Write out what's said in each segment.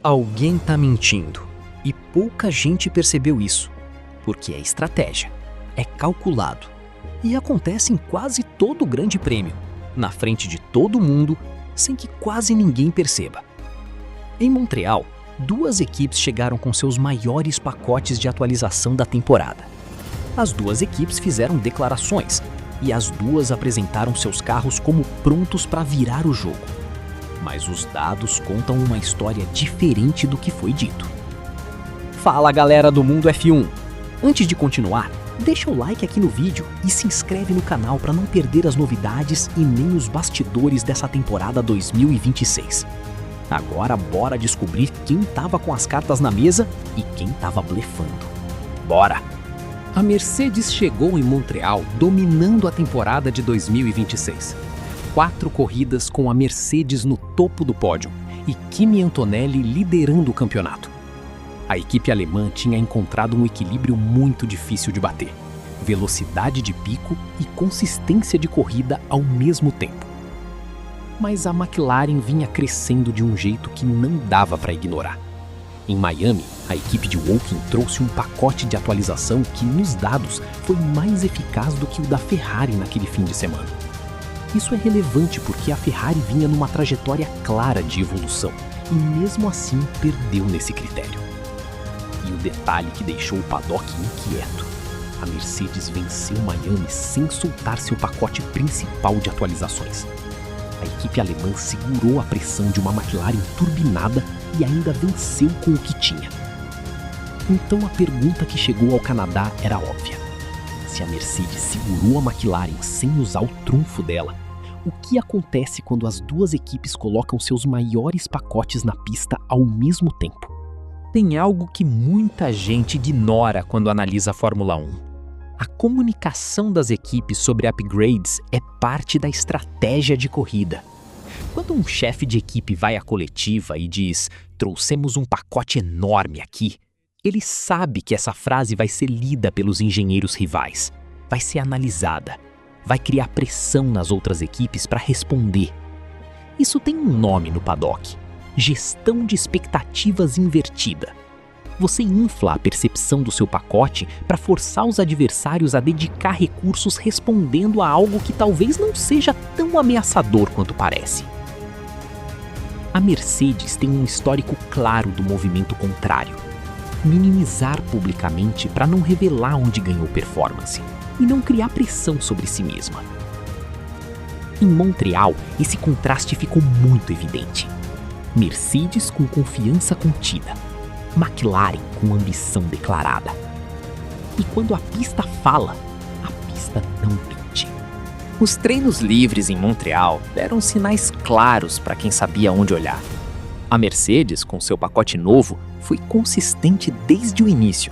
Alguém tá mentindo. E pouca gente percebeu isso. Porque é estratégia. É calculado. E acontece em quase todo grande prêmio. Na frente de todo mundo, sem que quase ninguém perceba. Em Montreal, duas equipes chegaram com seus maiores pacotes de atualização da temporada. As duas equipes fizeram declarações e as duas apresentaram seus carros como prontos para virar o jogo. Mas os dados contam uma história diferente do que foi dito. Fala, galera do Mundo F1! Antes de continuar, deixa o like aqui no vídeo e se inscreve no canal para não perder as novidades e nem os bastidores dessa temporada 2026. Agora bora descobrir quem tava com as cartas na mesa e quem tava blefando. Bora! A Mercedes chegou em Montreal dominando a temporada de 2026. 4 corridas com a Mercedes no topo do pódio e Kimi Antonelli liderando o campeonato. A equipe alemã tinha encontrado um equilíbrio muito difícil de bater. Velocidade de pico e consistência de corrida ao mesmo tempo. Mas a McLaren vinha crescendo de um jeito que não dava para ignorar. Em Miami, a equipe de Woking trouxe um pacote de atualização que, nos dados, foi mais eficaz do que o da Ferrari naquele fim de semana. Isso é relevante porque a Ferrari vinha numa trajetória clara de evolução e, mesmo assim, perdeu nesse critério. E o detalhe que deixou o paddock inquieto: a Mercedes venceu Miami sem soltar seu pacote principal de atualizações. A equipe alemã segurou a pressão de uma McLaren turbinada e ainda venceu com o que tinha. Então a pergunta que chegou ao Canadá era óbvia. Se a Mercedes segurou a McLaren sem usar o trunfo dela, o que acontece quando as duas equipes colocam seus maiores pacotes na pista ao mesmo tempo? Tem algo que muita gente ignora quando analisa a Fórmula 1. A comunicação das equipes sobre upgrades é parte da estratégia de corrida. Quando um chefe de equipe vai à coletiva e diz "trouxemos um pacote enorme aqui", ele sabe que essa frase vai ser lida pelos engenheiros rivais, vai ser analisada, vai criar pressão nas outras equipes para responder. Isso tem um nome no paddock: gestão de expectativas invertida. Você infla a percepção do seu pacote para forçar os adversários a dedicar recursos respondendo a algo que talvez não seja tão ameaçador quanto parece. A Mercedes tem um histórico claro do movimento contrário: minimizar publicamente para não revelar onde ganhou performance e não criar pressão sobre si mesma. Em Montreal, esse contraste ficou muito evidente. Mercedes com confiança contida, McLaren com ambição declarada. E quando a pista fala, a pista não mente. Os treinos livres em Montreal deram sinais claros para quem sabia onde olhar. A Mercedes, com seu pacote novo, foi consistente desde o início.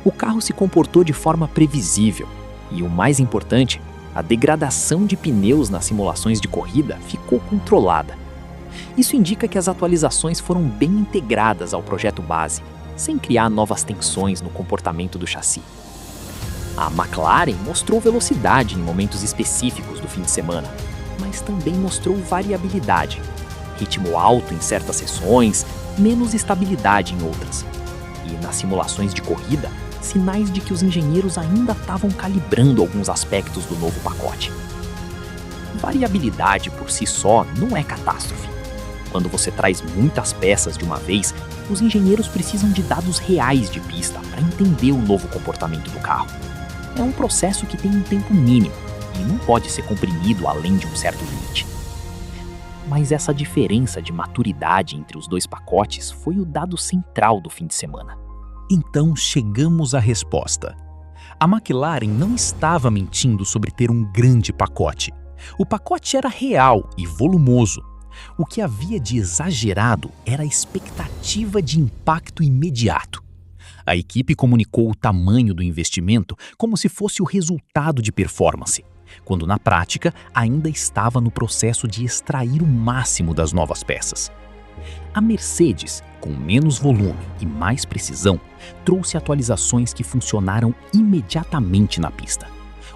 O carro se comportou de forma previsível e, o mais importante, a degradação de pneus nas simulações de corrida ficou controlada. Isso indica que as atualizações foram bem integradas ao projeto base, sem criar novas tensões no comportamento do chassi. A McLaren mostrou velocidade em momentos específicos do fim de semana, mas também mostrou variabilidade, ritmo alto em certas sessões, menos estabilidade em outras. E nas simulações de corrida, sinais de que os engenheiros ainda estavam calibrando alguns aspectos do novo pacote. Variabilidade por si só não é catástrofe. Quando você traz muitas peças de uma vez, os engenheiros precisam de dados reais de pista para entender o novo comportamento do carro. É um processo que tem um tempo mínimo e não pode ser comprimido além de um certo limite. Mas essa diferença de maturidade entre os dois pacotes foi o dado central do fim de semana. Então chegamos à resposta. A McLaren não estava mentindo sobre ter um grande pacote. O pacote era real e volumoso. O que havia de exagerado era a expectativa de impacto imediato. A equipe comunicou o tamanho do investimento como se fosse o resultado de performance, quando na prática ainda estava no processo de extrair o máximo das novas peças. A Mercedes, com menos volume e mais precisão, trouxe atualizações que funcionaram imediatamente na pista.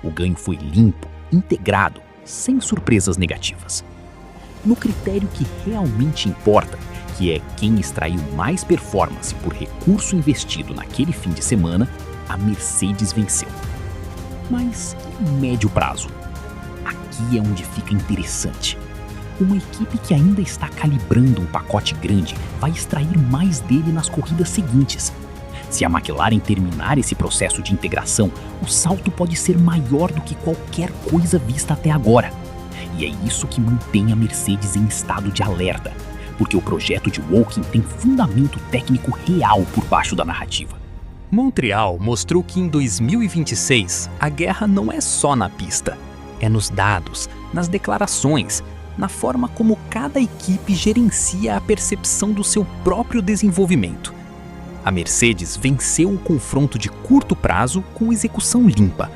O ganho foi limpo, integrado, sem surpresas negativas. No critério que realmente importa, que é quem extraiu mais performance por recurso investido naquele fim de semana, a Mercedes venceu. Mas e o médio prazo? Aqui é onde fica interessante. Uma equipe que ainda está calibrando um pacote grande vai extrair mais dele nas corridas seguintes. Se a McLaren terminar esse processo de integração, o salto pode ser maior do que qualquer coisa vista até agora. E é isso que mantém a Mercedes em estado de alerta, porque o projeto de Woking tem fundamento técnico real por baixo da narrativa. Montreal mostrou que em 2026 a guerra não é só na pista, é nos dados, nas declarações, na forma como cada equipe gerencia a percepção do seu próprio desenvolvimento. A Mercedes venceu o confronto de curto prazo com execução limpa.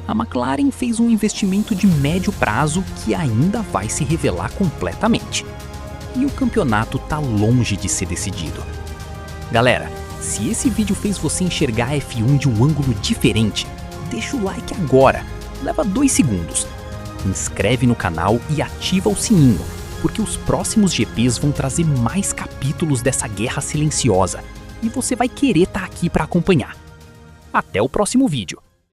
A McLaren fez um investimento de médio prazo que ainda vai se revelar completamente. E o campeonato está longe de ser decidido. Galera, se esse vídeo fez você enxergar a F1 de um ângulo diferente, deixa o like agora, leva 2 segundos. Inscreve no canal e ativa o sininho, porque os próximos GPs vão trazer mais capítulos dessa guerra silenciosa e você vai querer estar aqui para acompanhar. Até o próximo vídeo.